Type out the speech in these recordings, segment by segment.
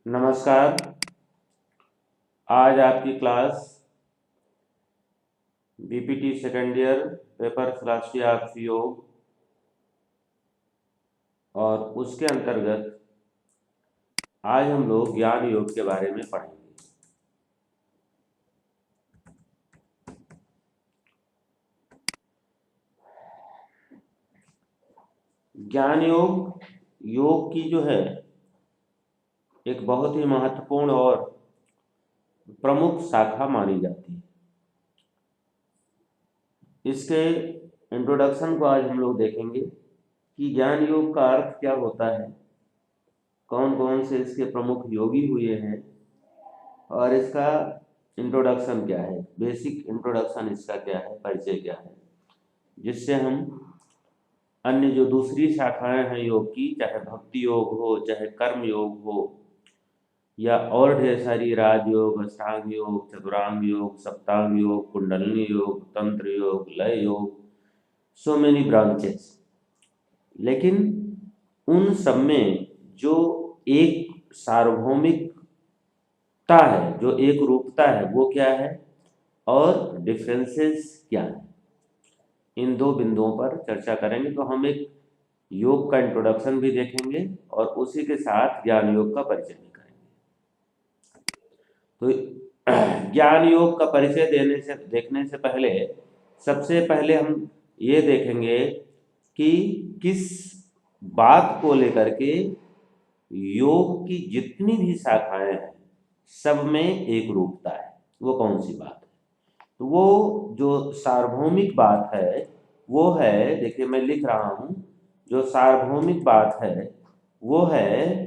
नमस्कार। आज आपकी class BPT second year paper philosophy of योग और उसके अंतर्गत आज हम लोग ज्ञान योग के बारे में पढ़ेंगे। ज्ञान योग की जो है एक बहुत ही महत्वपूर्ण और प्रमुख शाखा मानी जाती है। इसके इंट्रोडक्शन को आज हम लोग देखेंगे कि ज्ञान योग का अर्थ क्या होता है, कौन कौन से इसके प्रमुख योगी हुए हैं और इसका इंट्रोडक्शन क्या है, बेसिक इंट्रोडक्शन इसका क्या है, परिचय क्या है, जिससे हम अन्य जो दूसरी शाखाएं हैं योग की, चाहे भक्ति योग हो, चाहे कर्म योग हो, या और ढेर सारी राजयोग, अष्टांग योग, चतुरांग योग, सप्तांग योग, कुंडलिनी योग, तंत्र योग, लय योग, सो मेनी ब्रांचेस, लेकिन उन सब में जो एक सार्वभौमिकता है, जो एक रूपता है, वो क्या है और डिफरेंसेस क्या है, इन दो बिंदुओं पर चर्चा करेंगे। तो हम एक योग का इंट्रोडक्शन भी देखेंगे और उसी के साथ ज्ञान योग का परिचय भी करेंगे। तो ज्ञान योग का परिचय देखने से पहले सबसे पहले हम ये देखेंगे कि किस बात को लेकर के योग की जितनी भी शाखाएं हैं सब में एक रूपता है, वो कौन सी बात है। तो वो जो सार्वभौमिक बात है वो है, देखिए मैं लिख रहा हूं, जो सार्वभौमिक बात है वो है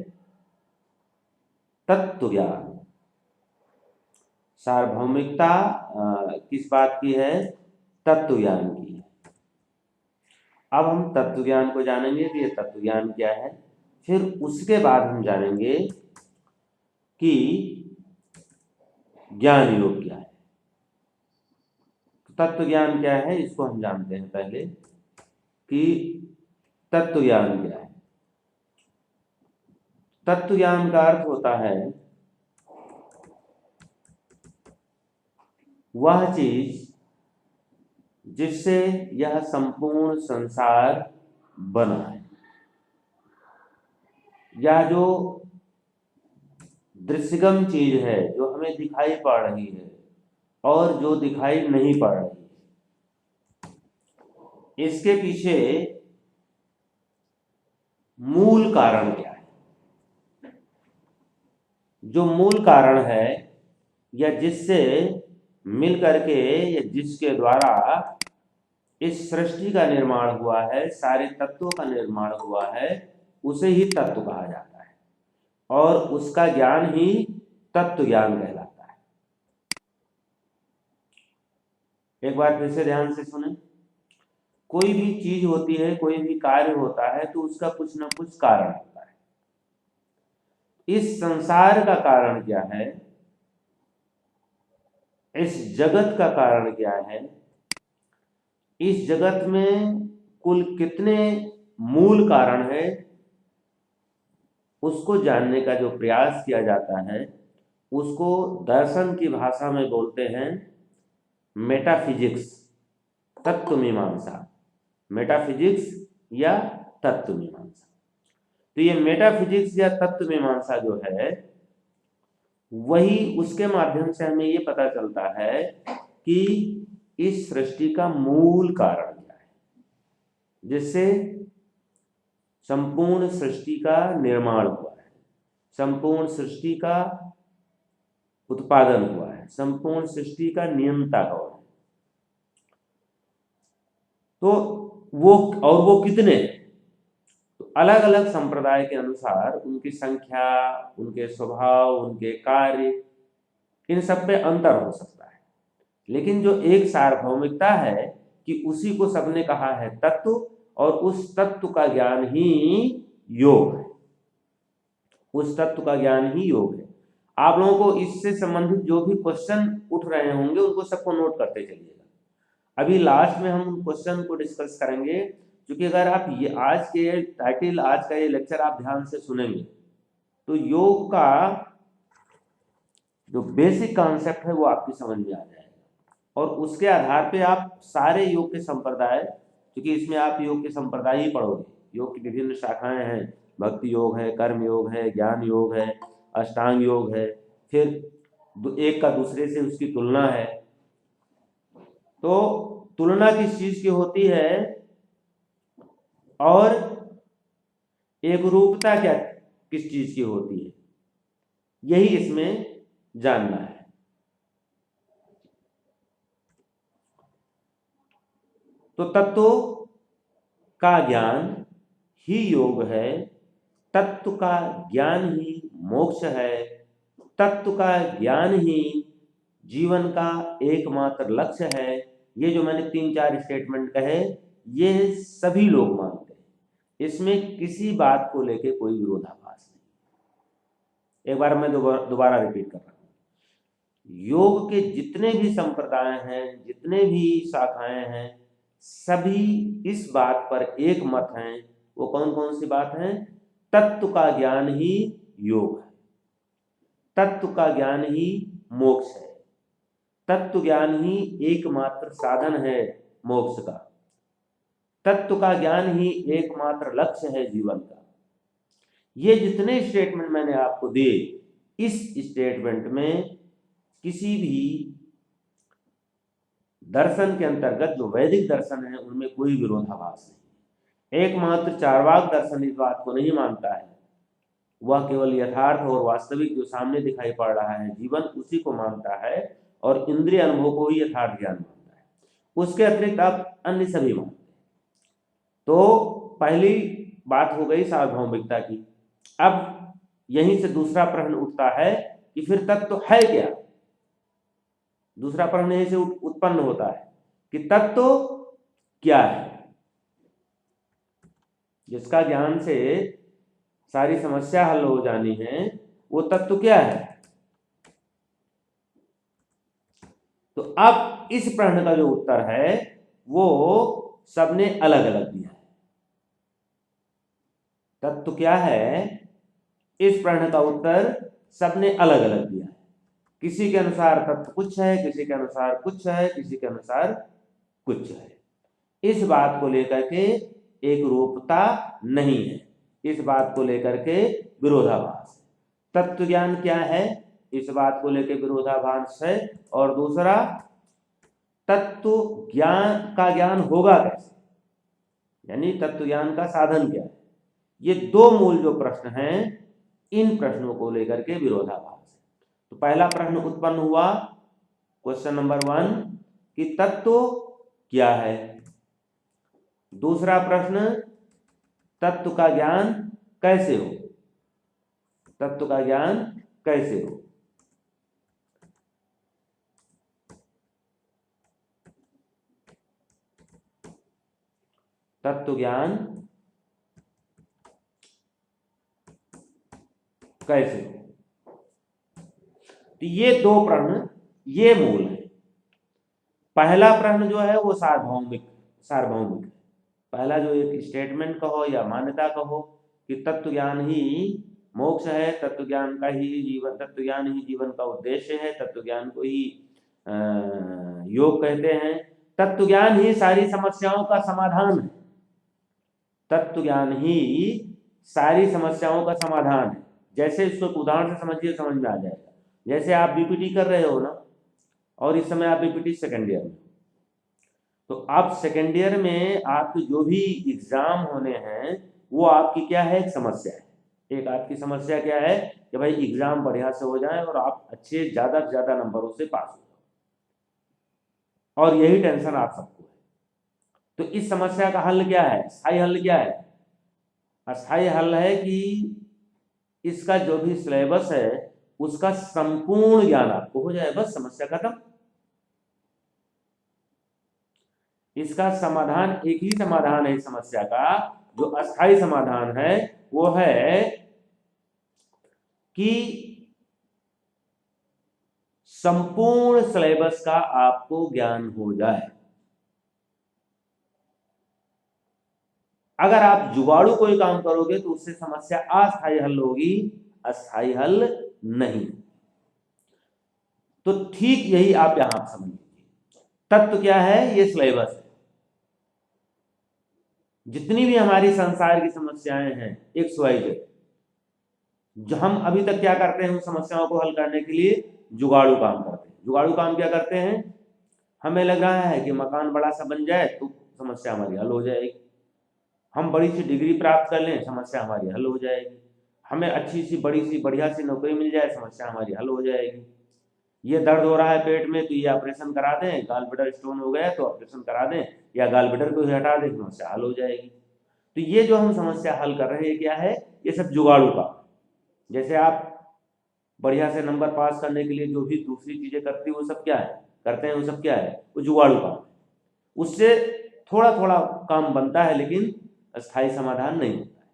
तत्व ज्ञान। सार्वभौमिकता किस बात की है? तत्व ज्ञान की है। अब हम तत्व ज्ञान को जानेंगे कि ये तत्व ज्ञान क्या है, फिर उसके बाद हम जानेंगे कि ज्ञान योग क्या है। तत्व ज्ञान क्या है इसको हम जानते हैं पहले कि तत्व ज्ञान क्या है। तत्व ज्ञान का अर्थ होता है वह चीज जिससे यह संपूर्ण संसार बना है, या जो दृश्यगम चीज है जो हमें दिखाई पड़ रही है और जो दिखाई नहीं पड़ रही है, इसके पीछे मूल कारण क्या है। जो मूल कारण है या जिससे मिल करके या जिसके द्वारा इस सृष्टि का निर्माण हुआ है, सारे तत्वों का निर्माण हुआ है, उसे ही तत्व कहा जाता है और उसका ज्ञान ही तत्व ज्ञान कहलाता है। एक बार फिर से ध्यान से सुने। कोई भी चीज होती है, कोई भी कार्य होता है तो उसका कुछ ना कुछ कारण होता है। इस संसार का कारण क्या है, इस जगत का कारण क्या है, इस जगत में कुल कितने मूल कारण है, उसको जानने का जो प्रयास किया जाता है उसको दर्शन की भाषा में बोलते हैं मेटाफिजिक्स, तत्व मीमांसा। मेटाफिजिक्स या तत्व मीमांसा। तो ये मेटाफिजिक्स या तत्व मीमांसा जो है वही, उसके माध्यम से हमें ये पता चलता है कि इस सृष्टि का मूल कारण क्या है, जिससे संपूर्ण सृष्टि का निर्माण हुआ है, संपूर्ण सृष्टि का उत्पादन हुआ है, संपूर्ण सृष्टि का नियंता कौन है। तो वो कितने हैं? तो अलग अलग संप्रदाय के अनुसार उनकी संख्या, उनके स्वभाव, उनके कार्य, इन सब पे अंतर हो सकता है, लेकिन जो एक सार्वभौमिकता है कि उसी को सबने कहा है तत्व, और उस तत्व का ज्ञान ही योग है। उस तत्व का ज्ञान ही योग है। आप लोगों को इससे संबंधित जो भी क्वेश्चन उठ रहे होंगे उनको सबको नोट करते चलिएगा। अभी लास्ट में हम क्वेश्चन को डिस्कस करेंगे, क्योंकि अगर आप ये आज का ये लेक्चर आप ध्यान से सुनेंगे तो योग का जो बेसिक कॉन्सेप्ट है वो आपकी समझ में आ जाएगा और उसके आधार पे आप सारे योग के संप्रदाय, क्योंकि इसमें आप योग के संप्रदाय ही पढ़ोगे, योग की विभिन्न शाखाएं हैं, भक्ति योग है, कर्म योग है, ज्ञान योग है, अष्टांग योग है, फिर एक का दूसरे से उसकी तुलना है। तो तुलना किस चीज की होती है और एक रूपता क्या किस चीज की होती है, यही इसमें जानना है। तो तत्व का ज्ञान ही योग है, तत्व का ज्ञान ही मोक्ष है, तत्व का ज्ञान ही जीवन का एकमात्र लक्ष्य है। ये जो मैंने 3-4 स्टेटमेंट कहे, ये सभी लोग मानते हैं, इसमें किसी बात को लेके कोई विरोधाभास नहीं। एक बार मैं दोबारा रिपीट कर रहा हूं, योग के जितने भी संप्रदाय हैं, जितने भी शाखाएं हैं, सभी इस बात पर एक मत हैं। वो कौन कौन सी बात है? तत्व का ज्ञान ही योग है, तत्व का ज्ञान ही मोक्ष है, तत्व ज्ञान ही एकमात्र साधन है मोक्ष का, तत्व का ज्ञान ही एकमात्र लक्ष्य है जीवन का। ये जितने स्टेटमेंट मैंने आपको दिए, इस स्टेटमेंट में किसी भी दर्शन के अंतर्गत जो वैदिक दर्शन है उनमें कोई विरोधाभास नहीं। एकमात्र चार्वाक दर्शन इस बात को नहीं मानता है, वह केवल यथार्थ और वास्तविक जो सामने दिखाई पड़ रहा है जीवन, उसी को मानता है और इंद्रिय अनुभव को ही यथार्थ ज्ञान मानता है। उसके अतिरिक्त आप अन्य सभी मानते हैं। तो पहली बात हो गई सार्वभौमिकता की। अब यहीं से दूसरा प्रश्न उठता है कि फिर तत्व है क्या? दूसरा प्रश्न यहीं से उत्पन्न होता है कि तत्व क्या है, जिसका ज्ञान से सारी समस्या हल हो जानी है, वो तत्व क्या है? तो अब इस प्रश्न का जो उत्तर है वो सबने अलग अलग दिया है। तत्व क्या है, इस प्रश्न का उत्तर सबने अलग अलग दिया है। किसी के अनुसार तत्व कुछ है, किसी के अनुसार कुछ है, किसी के अनुसार कुछ है। इस बात को लेकर के एक रूपता नहीं है, इस बात को लेकर के विरोधाभास है। तत्व ज्ञान क्या है, इस बात को लेकर विरोधाभास है। और दूसरा, तत्व ज्ञान का ज्ञान होगा कैसे, यानी तत्व ज्ञान का साधन क्या है। ये दो मूल जो प्रश्न हैं, इन प्रश्नों को लेकर के विरोधाभास है। तो पहला प्रश्न उत्पन्न हुआ, क्वेश्चन नंबर 1, कि तत्व क्या है। दूसरा प्रश्न, तत्व का ज्ञान कैसे हो, तत्व का ज्ञान कैसे हो। तत्व ज्ञान कैसे हो। तो ये दो प्रश्न, ये मूल है। पहला प्रश्न जो है वो सार्वभौमिक है। पहला जो एक स्टेटमेंट कहो या मान्यता कहो कि तत्व ज्ञान ही मोक्ष है, तत्व ज्ञान का ही जीवन, तत्व ज्ञान ही जीवन का उद्देश्य है, तत्व ज्ञान को ही योग कहते हैं, तत्व ज्ञान ही सारी समस्याओं का समाधान है, तत्व ज्ञान ही सारी समस्याओं का समाधान है। जैसे इसको उदाहरण से समझिए, समझ में आ जाएगा। जैसे आप बीपीटी कर रहे हो ना, और इस समय आप बीपीटी सेकेंड ईयर में, तो आप सेकेंड ईयर में आपके जो भी एग्जाम होने हैं वो आपकी क्या है, एक समस्या है। एक आपकी समस्या क्या है कि भाई एग्जाम बढ़िया से हो जाए और आप अच्छे ज्यादा से ज्यादा नंबरों से पास हो जाओ, और यही टेंशन आप सबको है। तो इस समस्या का हल क्या है, स्थायी हल क्या है? अस्थायी हल है कि इसका जो भी सिलेबस है उसका संपूर्ण ज्ञान आपको हो जाए, बस समस्या खत्म। इसका समाधान एक ही समाधान है। इस समस्या का जो अस्थायी समाधान है वो है कि संपूर्ण सिलेबस का आपको ज्ञान हो जाए। अगर आप जुगाड़ू कोई काम करोगे तो उससे समस्या अस्थायी हल होगी, अस्थाई हल नहीं। तो ठीक यही आप यहां समझ लीजिए, तत्व क्या है, ये सिलेबस है। जितनी भी हमारी संसार की समस्याएं हैं एक्स वाई जेड, जो हम अभी तक क्या करते हैं, उन समस्याओं को हल करने के लिए जुगाड़ू काम करते हैं। जुगाड़ू काम क्या करते हैं, हमें लग रहा है कि मकान बड़ा सा बन जाए तो समस्या हमारी हल हो जाएगी, हम बड़ी सी डिग्री प्राप्त कर लें, समस्या हमारी हल हो जाएगी, हमें अच्छी सी बड़ी सी बढ़िया सी नौकरी मिल जाए, समस्या हमारी हल हो जाएगी। ये दर्द हो रहा है पेट में तो ये ऑपरेशन करा दें, गाल ब्लैडर स्टोन हो गया तो ऑपरेशन करा दें, या गाल ब्लैडर को ही हटा दें, समस्या हल हो जाएगी। तो ये जो हम समस्या हल कर रहे हैं क्या है, ये सब जुगाड़ू का। जैसे आप बढ़िया से नंबर पास करने के लिए जो भी दूसरी चीजें करती है वो सब क्या है करते हैं, वो सब क्या है, वो जुगाड़ू काम। उससे थोड़ा थोड़ा काम बनता है लेकिन अस्थायी समाधान नहीं होता है।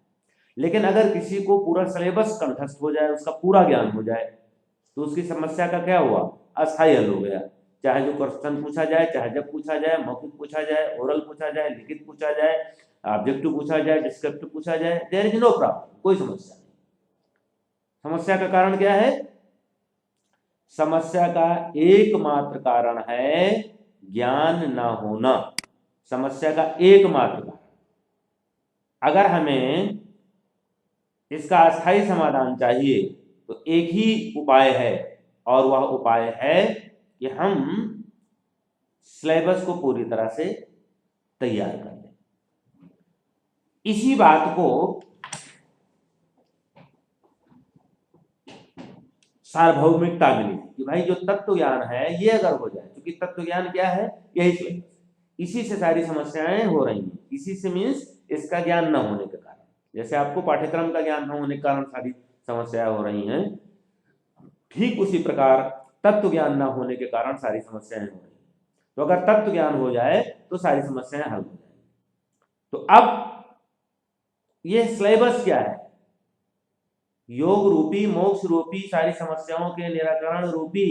लेकिन अगर किसी को पूरा सिलेबस कंठस्थ हो जाए, उसका पूरा ज्ञान हो जाए, तो उसकी समस्या का क्या हुआ, अस्थायी हल हो गया। चाहे जो क्वेश्चन पूछा जाए, चाहे जब पूछा जाए, मौखिक पूछा जाए, ओरल पूछा जाए, लिखित पूछा जाए, ऑब्जेक्टिव पूछा जाए, डिस्क्रिप्टिव पूछा जाए, देयर इज नो प्रॉब्लम, कोई समस्या नहीं। समस्या का कारण क्या है, समस्या का एकमात्र कारण है ज्ञान ना होना। समस्या का एकमात्र कारण, अगर हमें इसका अस्थायी समाधान चाहिए तो एक ही उपाय है, और वह उपाय है कि हम सिलेबस को पूरी तरह से तैयार कर लें। इसी बात को सार्वभौमिकता मिली कि भाई जो तत्व ज्ञान है ये अगर हो जाए, क्योंकि तत्व ज्ञान क्या है, यही सिलेबस, इसी से सारी समस्याएं हो रही हैं। इसी से मीन्स इसका ज्ञान न होने के कारण, जैसे आपको पाठ्यक्रम का ज्ञान न होने के कारण सारी समस्याएं हो रही हैं, ठीक उसी प्रकार तत्व ज्ञान न होने के कारण सारी समस्याएं हो रही हैं। तो अगर तत्व ज्ञान हो जाए तो सारी समस्याएं हल हो जाएंगी। तो अब ये सिलेबस क्या है, योग रूपी, मोक्ष रूपी, सारी समस्याओं के निराकरण रूपी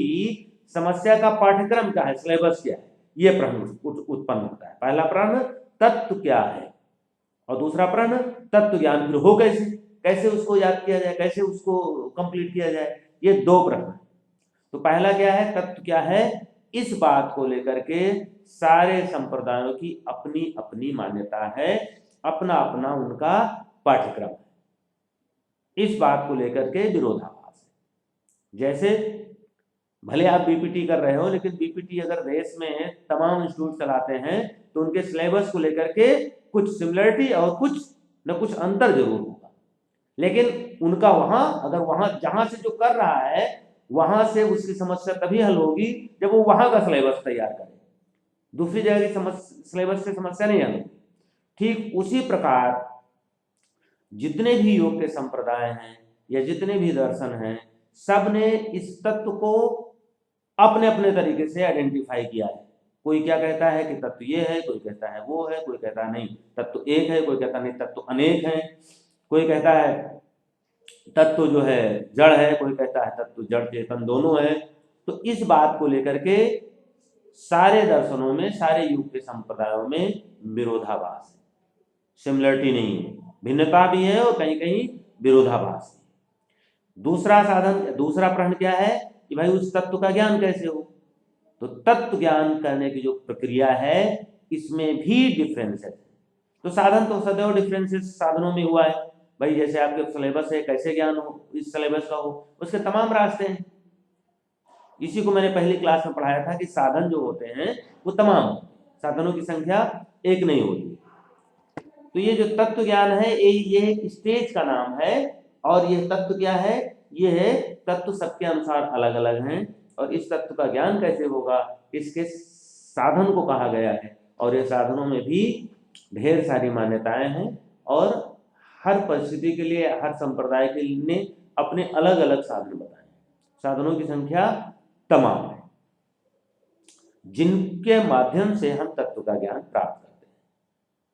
समस्या का पाठ्यक्रम क्या है, सिलेबस क्या है, ये प्रश्न उत्पन्न होता है। पहला प्रश्न तत्व क्या है, और दूसरा प्रश्न तत्व ज्ञान फिर हो कैसे, कैसे उसको याद किया जाए, कैसे उसको कंप्लीट किया जाए, ये दो प्रश्न। तो पहला क्या है, तत्व क्या है, इस बात को लेकर के सारे संप्रदायों की अपनी अपनी मान्यता है, अपना अपना उनका पाठ्यक्रम है। इस बात को लेकर के विरोधाभास है। जैसे भले आप बीपीटी कर रहे हो, लेकिन बीपीटी अगर देश में तमाम इंस्टीट्यूट चलाते हैं तो उनके सिलेबस को लेकर के कुछ सिमिलरिटी और कुछ न कुछ अंतर जरूर होगा, लेकिन उनका वहां, अगर वहां जहां से जो कर रहा है वहां से उसकी समस्या तभी हल होगी जब वो वहां का सिलेबस तैयार करे, दूसरी जगह की सिलेबस से समस्या नहीं हल होगी। ठीक उसी प्रकार जितने भी योग के संप्रदाय हैं या जितने भी दर्शन हैं, सब ने इस तत्व को अपने अपने तरीके से आइडेंटिफाई किया है। कोई क्या कहता है कि तत्व ये है, कोई कहता है वो है, कोई कहता है नहीं तत्व एक है, कोई कहता नहीं तत्व अनेक है, कोई कहता है तत्व जो है जड़ है, कोई कहता है तत्व जड़ चेतन दोनों है। तो इस बात को लेकर के सारे दर्शनों में, सारे युग के संप्रदायों में विरोधाभास है, सिमिलरिटी नहीं है, भिन्नता भी है और कहीं कहीं विरोधाभास है। दूसरा साधन, दूसरा प्रश्न क्या है कि भाई उस तत्व का ज्ञान कैसे हो, तो तत्व ज्ञान करने की जो प्रक्रिया है इसमें भी डिफरेंस है। तो साधन तो सदैव डिफरेंसेस साधनों में हुआ है भाई, जैसे आपके सिलेबस है, कैसे ज्ञान हो इस सिलेबस का हो, उसके तमाम रास्ते हैं। इसी को मैंने पहली क्लास में पढ़ाया था कि साधन जो होते हैं वो तमाम, साधनों की संख्या एक नहीं होती। तो ये जो तत्व ज्ञान है ये स्टेज का नाम है, और ये तत्व क्या है, ये है तत्व सबके अनुसार अलग अलग हैं, और इस तत्व का ज्ञान कैसे होगा इसके साधन को कहा गया है। और ये साधनों में भी ढेर सारी मान्यताएं हैं, और हर परिस्थिति के लिए, हर संप्रदाय के लिए अपने अलग अलग साधन बताए। साधनों की संख्या तमाम है जिनके माध्यम से हम तत्व का ज्ञान प्राप्त करते हैं।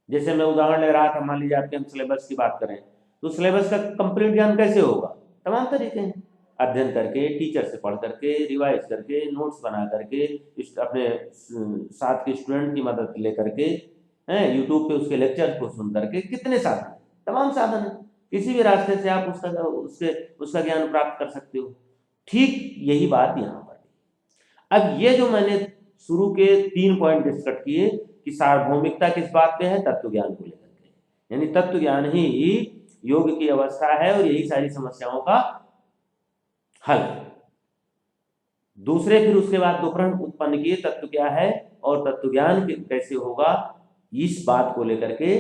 जैसे मैं उदाहरण ले रहा था, मान लीजिए आपके हम सिलेबस की बात करें तो सिलेबस का कंप्लीट ज्ञान कैसे होगा, तमाम तरीके हैं, अध्ययन करके, टीचर से पढ़ करके, रिवाइज करके, नोट्स बना करके, अपने साथ के स्टूडेंट की मदद लेकर के, यूट्यूब पे उसके लेक्चर को सुन करके, कितने साधन, तमाम साधन है। किसी भी रास्ते से आप उसका ज्ञान प्राप्त कर सकते हो। ठीक यही बात यहाँ पर। अब ये जो मैंने शुरू के 3 पॉइंट डिस्कस किए कि सार्वभौमिकता किस बात पे है, तत्व ज्ञान को लेकर के, यानी तत्व ज्ञान ही योग की अवस्था है और यही सारी समस्याओं का हल है। दूसरे फिर उसके बाद दो प्रश्न उत्पन्न किए, तत्व क्या है और तत्व ज्ञान कैसे होगा, इस बात को लेकर के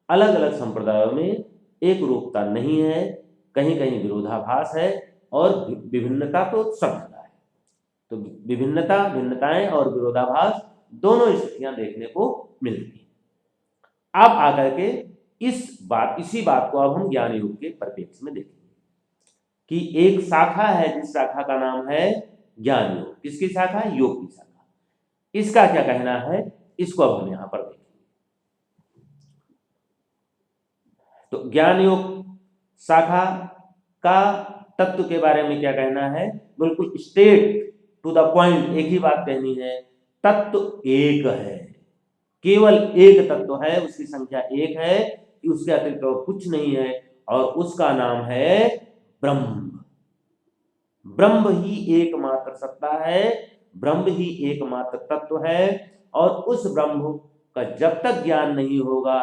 अलग अलग संप्रदायों में एक रूपता नहीं है, कहीं कहीं विरोधाभास है और विभिन्नता तो सब जगह है। तो भिन्नताएं और विरोधाभास दोनों स्थितियां देखने को मिलती हैं। अब आकर के इसी बात को अब हम ज्ञान योग के परिप्रेक्ष्य में देखेंगे कि एक शाखा है जिस शाखा का नाम है ज्ञान योग। किसकी शाखा है? योग की शाखा। इसका क्या कहना है, इसको अब हम यहां पर देखेंगे। तो ज्ञान योग शाखा का तत्व के बारे में क्या कहना है, बिल्कुल स्ट्रेट टू द पॉइंट एक ही बात कहनी है। तत्व एक है, केवल एक तत्व है, उसकी संख्या एक है, उसके अतिरिक्त और कुछ नहीं है और उसका नाम है ब्रह्म। ब्रह्म ही एकमात्र सत्ता है, ब्रह्म ही एकमात्र तत्व है और उस ब्रह्म का जब तक ज्ञान नहीं होगा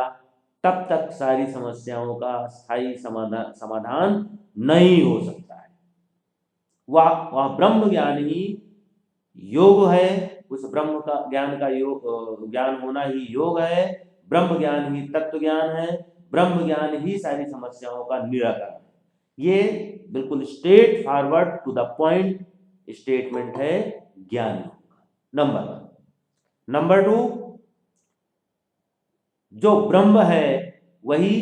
तब तक सारी समस्याओं का स्थायी समाधान नहीं हो सकता है। वह ब्रह्म ज्ञान ही योग है, उस ब्रह्म का ज्ञान होना ही योग है। ब्रह्म ज्ञान ही तत्व ज्ञान है, ब्रह्म ज्ञान ही सारी समस्याओं का निराकरण है। ये बिल्कुल straightforward to the point statement है ज्ञान योग। नंबर 1। नंबर 2, जो ब्रह्म है वही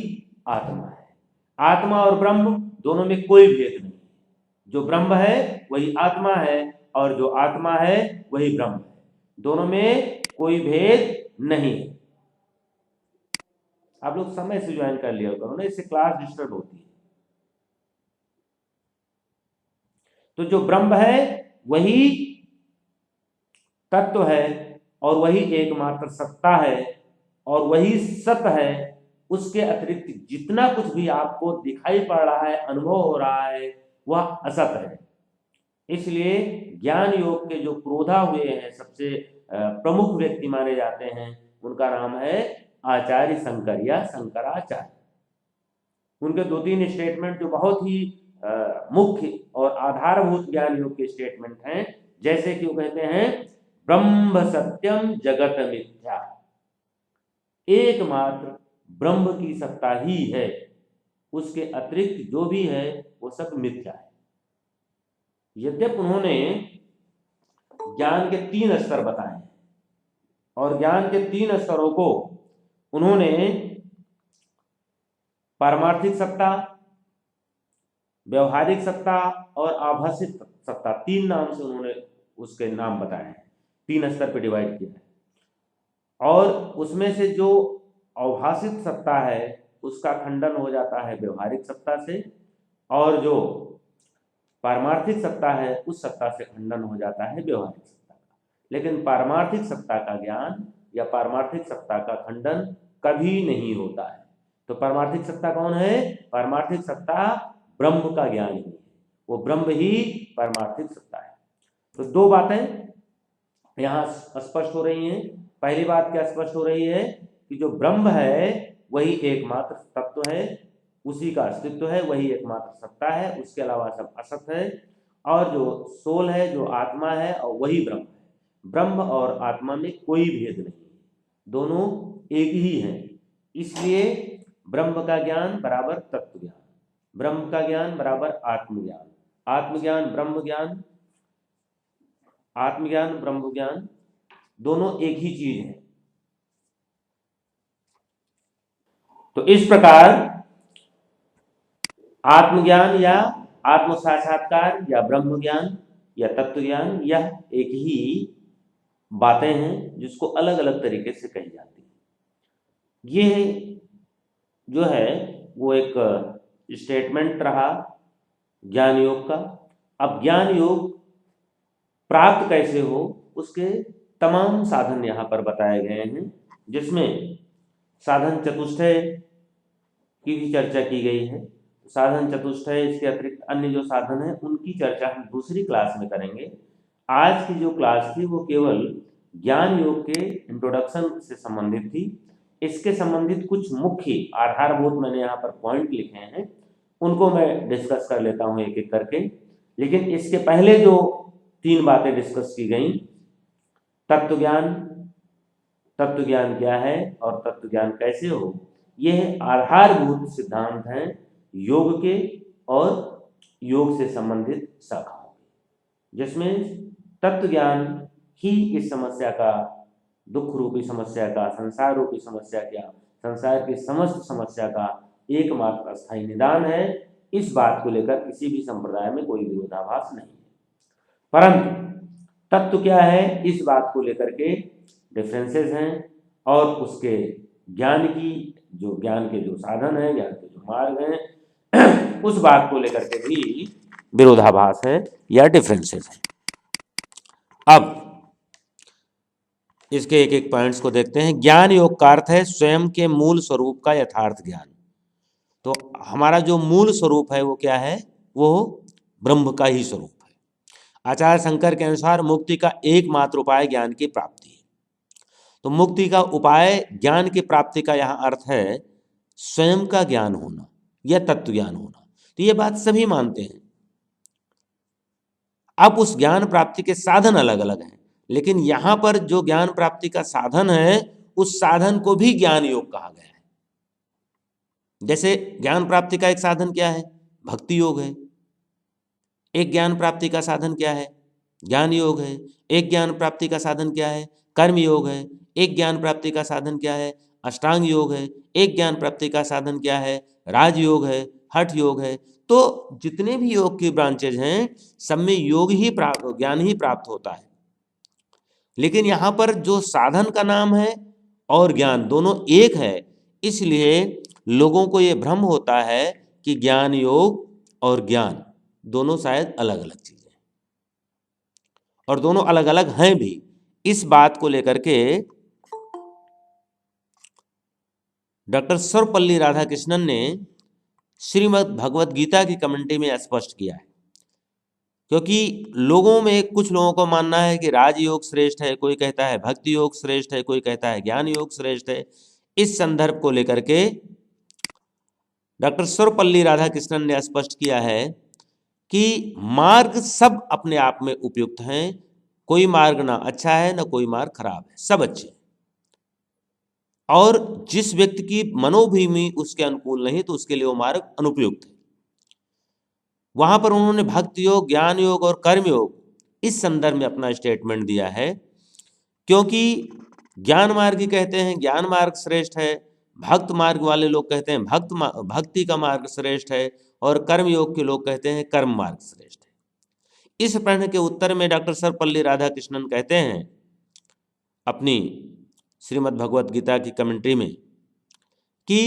आत्मा है। आत्मा और ब्रह्म दोनों में कोई भेद नहीं। जो ब्रह्म है वही आत्मा है और जो आत्मा है वही ब्रह्म है, दोनों में कोई भेद नहीं। आप लोग समय से ज्वाइन कर लिया करो ना, इससे क्लास डिस्टर्ब होती है। तो जो ब्रह्म है वही तत्व है और वही एकमात्र सत्ता है और वही सत्य है। उसके अतिरिक्त जितना कुछ भी आपको दिखाई पड़ रहा है, अनुभव हो रहा है, वह असत है। इसलिए ज्ञान योग के जो क्रोधा हुए हैं, सबसे प्रमुख व्यक्ति माने जाते हैं, उनका नाम है आचार्य शंकर या शंकराचार्य। उनके 2-3 स्टेटमेंट जो बहुत ही मुख्य और आधारभूत ज्ञान योग के स्टेटमेंट हैं, जैसे कि वो कहते हैं ब्रह्म सत्यम जगत मिथ्या। एकमात्र ब्रह्म की सत्ता ही है, उसके अतिरिक्त जो भी है वो सब मिथ्या है। यद्यपि उन्होंने ज्ञान के 3 स्तर बताए हैं और ज्ञान के 3 स्तरों को उन्होंने पारमार्थिक सत्ता, व्यवहारिक सत्ता और आभासिक सत्ता, 3 नाम से उन्होंने उसके नाम बताए हैं। 3 स्तर पे डिवाइड किया है और उसमें से जो आभासिक सत्ता है उसका खंडन हो जाता है व्यवहारिक सत्ता से और जो पारमार्थिक सत्ता है उस सत्ता से खंडन हो जाता है व्यवहारिक सत्ता का। लेकिन पारमार्थिक सत्ता का ज्ञान या पारमार्थिक सत्ता का खंडन कभी नहीं होता है। तो पारमार्थिक सत्ता कौन है? पारमार्थिक सत्ता ब्रह्म का ज्ञान ही है, वो ब्रह्म ही पारमार्थिक सत्ता है। तो 2 बातें यहाँ स्पष्ट हो रही हैं। पहली बात क्या स्पष्ट हो रही है कि जो ब्रह्म है वही एकमात्र तत्व है, उसी का अस्तित्व है, वही एकमात्र सत्ता है, उसके अलावा सब असत है। और जो सोल है, जो आत्मा है, और वही ब्रह्म है। ब्रह्म और आत्मा में कोई भेद नहीं, दोनों एक ही हैं। इसलिए ब्रह्म का ज्ञान बराबर तत्व ज्ञान, ब्रह्म का ज्ञान बराबर आत्मज्ञान, आत्मज्ञान ब्रह्म ज्ञान, आत्मज्ञान ब्रह्म ज्ञान, दोनों एक ही चीज है। तो इस प्रकार आत्मज्ञान या आत्म साक्षात्कार या ब्रह्म ज्ञान या तत्व ज्ञान, यह एक ही बातें हैं जिसको अलग अलग तरीके से कही जाती है। ये जो है वो एक स्टेटमेंट रहा ज्ञान योग का। अब ज्ञान योग प्राप्त कैसे हो उसके तमाम साधन यहाँ पर बताए गए हैं, जिसमें साधन चतुष्टय की भी चर्चा की गई है। साधन चतुष्टय, इसके अतिरिक्त अन्य जो साधन है उनकी चर्चा हम दूसरी क्लास में करेंगे। आज की जो क्लास थी वो केवल ज्ञान योग के इंट्रोडक्शन से संबंधित थी। इसके संबंधित कुछ मुख्य आधारभूत मैंने यहाँ पर पॉइंट लिखे हैं, उनको मैं डिस्कस कर लेता हूँ एक एक करके। लेकिन इसके पहले जो 3 बातें डिस्कस की गई, तत्व ज्ञान क्या है और तत्व ज्ञान कैसे हो, यह आधारभूत सिद्धांत हैं योग के और योग से संबंधित शाखाओं के, जिसमें तत्व ज्ञान ही इस समस्या का, दुख रूपी समस्या का, संसार रूपी समस्या का, संसार की समस्त समस्या का एकमात्र स्थायी निदान है। इस बात को लेकर किसी भी संप्रदाय में कोई विरोधाभास नहीं है। परंतु तत्व क्या है, इस बात को लेकर के डिफरेंसेस हैं, और उसके ज्ञान की जो ज्ञान के जो साधन है, ज्ञान के जो मार्ग हैं, उस बात को लेकर के भी विरोधाभास है या डिफरेंसेस हैं। अब इसके एक एक पॉइंट्स को देखते हैं। ज्ञान योग का अर्थ है स्वयं के मूल स्वरूप का यथार्थ ज्ञान। तो हमारा जो मूल स्वरूप है वो क्या है, वो ब्रह्म का ही स्वरूप है। आचार्य शंकर के अनुसार मुक्ति का एकमात्र उपाय ज्ञान की प्राप्ति है। तो मुक्ति का उपाय ज्ञान की प्राप्ति का यहाँ अर्थ है स्वयं का ज्ञान होना या तत्व ज्ञान होना। तो ये बात सभी मानते हैं। अब उस ज्ञान प्राप्ति के साधन अलग अलग हैं, लेकिन यहाँ पर जो ज्ञान प्राप्ति का साधन है उस साधन को भी ज्ञान योग कहा गया है। जैसे ज्ञान प्राप्ति का एक साधन क्या है, भक्ति योग है। एक ज्ञान प्राप्ति का साधन क्या है, ज्ञान योग है। एक ज्ञान प्राप्ति का साधन क्या है, कर्म योग है। एक ज्ञान प्राप्ति का साधन क्या है, अष्टांग योग है। एक ज्ञान प्राप्ति का साधन क्या है, राजयोग है, हठ योग है। तो जितने भी योग की ब्रांचेज हैं सब में योग ही प्राप्त, ज्ञान ही प्राप्त होता है। लेकिन यहाँ पर जो साधन का नाम है और ज्ञान दोनों एक है, इसलिए लोगों को ये भ्रम होता है कि ज्ञान योग और ज्ञान दोनों शायद अलग अलग चीजें हैं, और दोनों अलग अलग हैं भी। इस बात को लेकर के डॉक्टर सर्वपल्ली राधाकृष्णन ने श्रीमद् भगवत गीता की कमेंट्री में स्पष्ट किया है। क्योंकि लोगों में कुछ लोगों को मानना है कि राजयोग श्रेष्ठ है, कोई कहता है भक्ति योग श्रेष्ठ है, कोई कहता है ज्ञान योग श्रेष्ठ है। इस संदर्भ को लेकर के डॉक्टर सर्वपल्ली राधाकृष्णन ने स्पष्ट किया है कि मार्ग सब अपने आप में उपयुक्त हैं। कोई मार्ग ना अच्छा है ना कोई मार्ग खराब है, सब अच्छे हैं। और जिस व्यक्ति की मनोभूमि उसके अनुकूल नहीं तो उसके लिए वो मार्ग अनुपयुक्त है। वहां पर उन्होंने भक्ति योग, ज्ञान योग और कर्म योग इस संदर्भ में अपना स्टेटमेंट दिया है। क्योंकि ज्ञान मार्गी कहते हैं ज्ञान मार्ग श्रेष्ठ है, भक्त मार्ग वाले लोग कहते हैं भक्ति का मार्ग श्रेष्ठ है, और कर्म योग के लोग कहते हैं कर्म मार्ग श्रेष्ठ है। इस प्रश्न के उत्तर में डॉक्टर सर्वपल्ली राधाकृष्णन कहते हैं अपनी श्रीमद् भगवत गीता की कमेंट्री में कि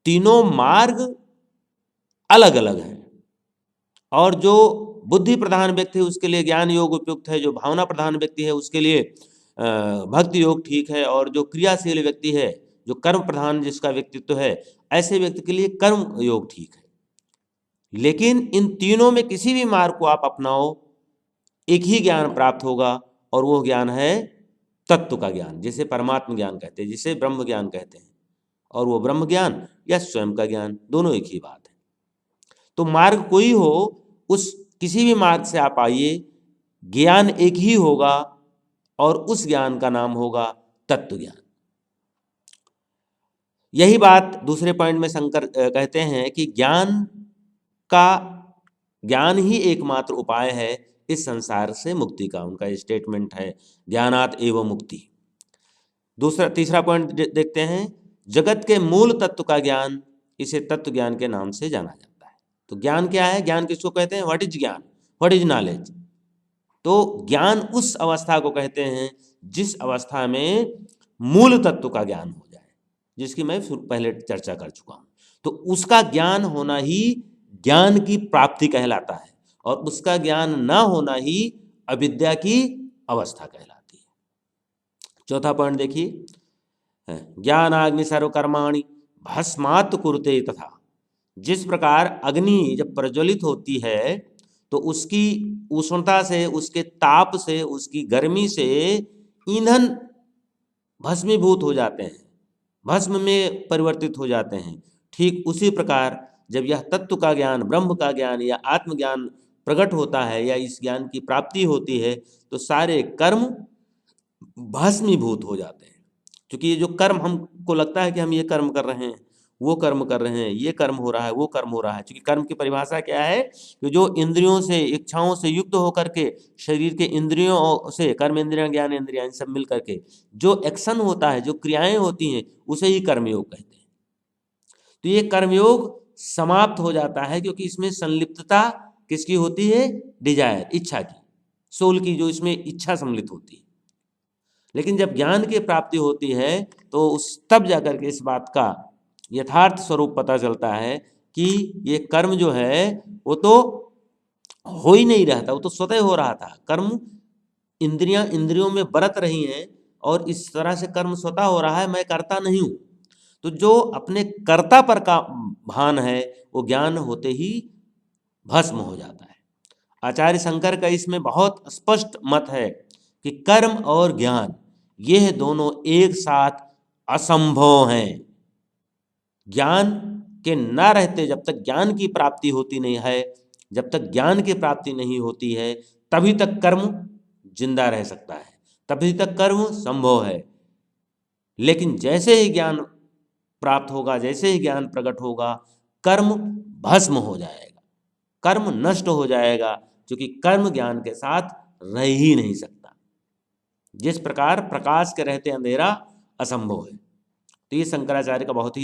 तीनों मार्ग अलग अलग हैं, और जो बुद्धि प्रधान व्यक्ति है उसके लिए ज्ञान योग उपयुक्त है, जो भावना प्रधान व्यक्ति है उसके लिए भक्ति योग ठीक है, और जो क्रियाशील व्यक्ति है, जो कर्म प्रधान जिसका व्यक्तित्व है, ऐसे व्यक्ति के लिए कर्म योग ठीक है। लेकिन इन तीनों में किसी भी मार्ग को आप अपनाओ, एक ही ज्ञान प्राप्त होगा, और वो ज्ञान है तत्व का ज्ञान, जिसे परमात्म ज्ञान कहते हैं, जिसे ब्रह्म ज्ञान कहते हैं। और वो ब्रह्म ज्ञान या स्वयं का ज्ञान, दोनों एक ही बात है। तो मार्ग कोई हो, उस किसी भी मार्ग से आप आइए, ज्ञान एक ही होगा, और उस ज्ञान का नाम होगा तत्व ज्ञान। यही बात दूसरे पॉइंट में शंकर कहते हैं कि ज्ञान ही एकमात्र उपाय है इस संसार से मुक्ति का। उनका स्टेटमेंट है ज्ञानात एवं मुक्ति। तीसरा पॉइंट देखते हैं, जगत के मूल तत्व का ज्ञान, इसे तत्व ज्ञान के नाम से जाना जाता है। तो ज्ञान क्या है, ज्ञान किसको कहते हैं, व्हाट इज ज्ञान, व्हाट इज नॉलेज। तो ज्ञान उस अवस्था को कहते हैं जिस अवस्था में मूल तत्व का ज्ञान हो जाए, जिसकी मैं पहले चर्चा कर चुका हूं। तो उसका ज्ञान होना ही ज्ञान की प्राप्ति कहलाता है, और उसका ज्ञान ना होना ही अविद्या की अवस्था कहलाती है। चौथा पॉइंट देखिए, ज्ञानाग्नि सर्वकर्माणि भस्मात् कुरुते तथा, जिस प्रकार अग्नि जब प्रज्वलित होती है तो उसकी उष्णता से, उसके ताप से, उसकी गर्मी से ईंधन भस्मीभूत हो जाते हैं, भस्म में परिवर्तित हो जाते हैं। ठीक उसी प्रकार जब यह तत्व का ज्ञान, ब्रह्म का ज्ञान या आत्मज्ञान प्रकट होता है या इस ज्ञान की प्राप्ति होती है तो सारे कर्म भस्मीभूत हो जाते हैं। क्योंकि ये जो कर्म हमको लगता है कि हम ये कर्म कर रहे हैं, वो कर्म कर रहे हैं, ये कर्म हो रहा है, वो कर्म हो रहा है, क्योंकि कर्म की परिभाषा क्या है कि जो इंद्रियों से, इच्छाओं से युक्त होकर के शरीर के इंद्रियों से, कर्म इंद्रियां, ज्ञान इंद्रियां सब मिल करके जो एक्शन होता है, जो क्रियाएं होती हैं, उसे ही कर्मयोग कहते हैं। तो ये कर्मयोग समाप्त हो जाता है क्योंकि इसमें संलिप्तता किसकी होती है? डिजायर, इच्छा की, सोल की, जो इसमें इच्छा सम्मिलित होती है। लेकिन जब ज्ञान की प्राप्ति होती है तो उस तब जाकर के इस बात का यथार्थ स्वरूप पता चलता है कि ये कर्म जो है वो तो हो ही नहीं रहा था, वो तो स्वतः हो रहा था। कर्म इंद्रियों में बरत रही हैं और इस तरह से कर्म स्वतः हो रहा है, मैं करता नहीं हूँ। तो जो अपने कर्ता पर का भान है वो ज्ञान होते ही भस्म हो जाता है। आचार्य शंकर का इसमें बहुत स्पष्ट मत है कि कर्म और ज्ञान यह दोनों एक साथ असंभव हैं। ज्ञान के न रहते, जब तक ज्ञान की प्राप्ति होती नहीं है, जब तक ज्ञान की प्राप्ति नहीं होती है, तभी तक कर्म जिंदा रह सकता है, तभी तक कर्म संभव है। लेकिन जैसे ही ज्ञान प्राप्त होगा, जैसे ही ज्ञान प्रकट होगा, कर्म भस्म हो जाएगा, कर्म नष्ट हो जाएगा, क्योंकि कर्म ज्ञान के साथ रह ही नहीं सकता। जिस प्रकार प्रकाश के रहते अंधेरा असंभव है। तो ये शंकराचार्य का बहुत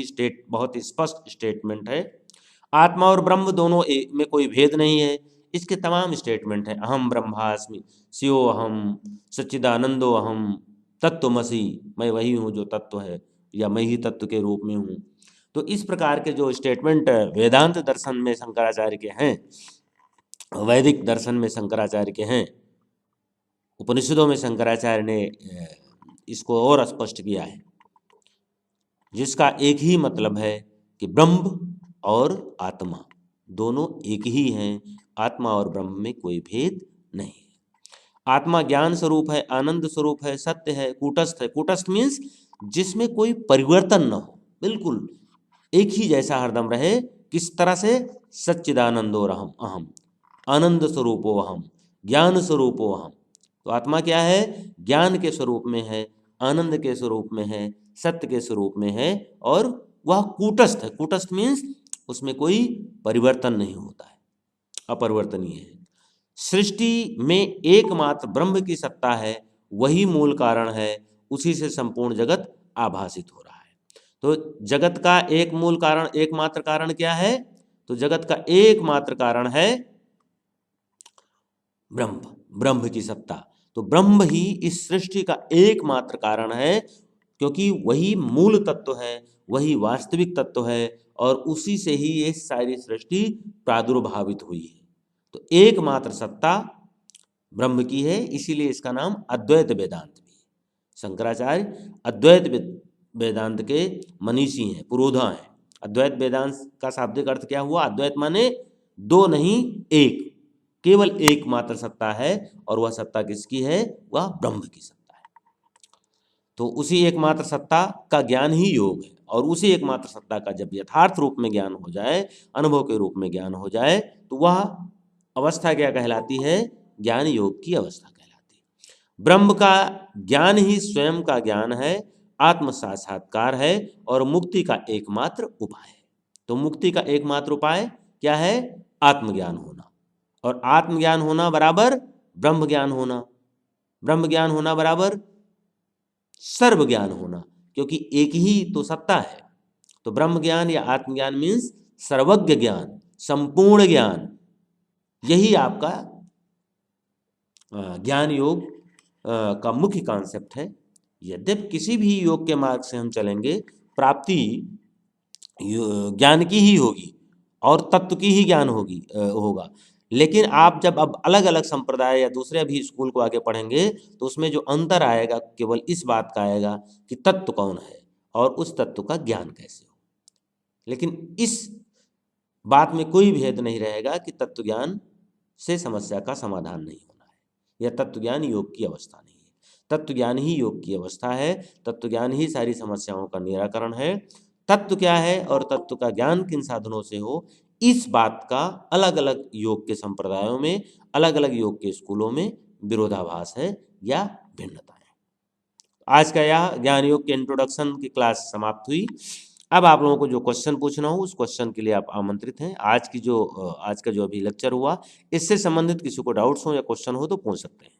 ही स्पष्ट स्टेटमेंट है। आत्मा और ब्रह्म दोनों में कोई भेद नहीं है, इसके तमाम स्टेटमेंट है। अहम ब्रह्मास्मि, स्यो अहम, सच्चिदानंदो अहम, तत्वमसि, मैं वही हूँ जो तत्व है, या मैं ही तत्व के रूप में हूँ। तो इस प्रकार के जो स्टेटमेंट वेदांत दर्शन में शंकराचार्य के हैं, वैदिक दर्शन में शंकराचार्य के हैं, उपनिषदों में शंकराचार्य ने इसको और स्पष्ट किया है, जिसका एक ही मतलब है कि ब्रह्म और आत्मा दोनों एक ही हैं। आत्मा और ब्रह्म में कोई भेद नहीं है। आत्मा ज्ञान स्वरूप है, आनंद स्वरूप है, सत्य है, कूटस्थ है। कूटस्थ मीन्स जिसमें कोई परिवर्तन न हो, बिल्कुल एक ही जैसा हरदम रहे। किस तरह से? सच्चिदानंदो अहम, आनंद स्वरूपो अहम, ज्ञान स्वरूपो अहम। तो आत्मा क्या है? ज्ञान के स्वरूप में है, आनंद के स्वरूप में है, सत्य के स्वरूप में है, और वह कूटस्थ है। कूटस्थ मीन्स उसमें कोई परिवर्तन नहीं होता है, अपरिवर्तनीय है। सृष्टि में एकमात्र ब्रह्म की सत्ता है, वही मूल कारण है, उसी से संपूर्ण जगत आभासित हो रहा है। तो जगत का एक मूल कारण, एकमात्र कारण क्या है? तो जगत का एकमात्र कारण है ब्रह्म, ब्रह्म की सत्ता। तो ब्रह्म ही इस सृष्टि का एकमात्र कारण है, क्योंकि वही मूल तत्व है, वही वास्तविक तत्व है, और उसी से ही ये सारी सृष्टि प्रादुर्भावित हुई है। तो एकमात्र सत्ता ब्रह्म की है, इसीलिए इसका नाम अद्वैत वेदांत भी है। शंकराचार्य अद्वैत वेदांत के मनीषी हैं, पुरोधा हैं। अद्वैत वेदांत का शाब्दिक अर्थ क्या हुआ? अद्वैत माने दो नहीं, एक, केवल एकमात्र सत्ता है, और वह सत्ता किसकी है? वह ब्रह्म की सत्ता है। तो उसी एकमात्र सत्ता का ज्ञान ही योग है, और उसी एकमात्र सत्ता का जब यथार्थ रूप में ज्ञान हो जाए, अनुभव के रूप में ज्ञान हो जाए, तो वह अवस्था क्या कहलाती है? ज्ञान योग की अवस्था कहलाती है। ब्रह्म का ज्ञान ही स्वयं का ज्ञान है, आत्म साक्षात्कार है, और मुक्ति का एकमात्र उपाय है। तो मुक्ति का एकमात्र उपाय क्या है? आत्मज्ञान होना, और आत्मज्ञान होना बराबर ब्रह्म ज्ञान होना, ब्रह्म ज्ञान होना बराबर सर्व ज्ञान होना, क्योंकि एक ही तो सत्ता है। तो ब्रह्म ज्ञान या आत्मज्ञान मीन्स सर्वज्ञ ज्ञान, संपूर्ण ज्ञान। यही आपका ज्ञान योग का मुख्य कॉन्सेप्ट है। यद्यपि किसी भी योग के मार्ग से हम चलेंगे, प्राप्ति ज्ञान की ही होगी और तत्व की ही ज्ञान होगा। लेकिन आप जब अब अलग अलग संप्रदाय या दूसरे भी स्कूल को आगे पढ़ेंगे, तो उसमें जो अंतर आएगा केवल इस बात का आएगा कि तत्व कौन है और उस तत्व का ज्ञान कैसे हो। लेकिन इस बात में कोई भेद नहीं रहेगा कि तत्व ज्ञान से समस्या का समाधान नहीं होना है, यह तत्व ज्ञान योग की अवस्था नहीं है। तत्व ज्ञान ही योग की अवस्था है, तत्व ज्ञान ही सारी समस्याओं का निराकरण है। तत्व क्या है और तत्व का ज्ञान किन साधनों से हो, इस बात का अलग अलग योग के संप्रदायों में, अलग अलग योग के स्कूलों में विरोधाभास है या भिन्नता है। आज का यह ज्ञान योग के इंट्रोडक्शन की क्लास समाप्त हुई। अब आप लोगों को जो क्वेश्चन पूछना हो उस क्वेश्चन के लिए आप आमंत्रित हैं। आज का जो अभी लेक्चर हुआ, इससे संबंधित किसी को डाउट्स हो या क्वेश्चन हो तो पूछ सकते हैं।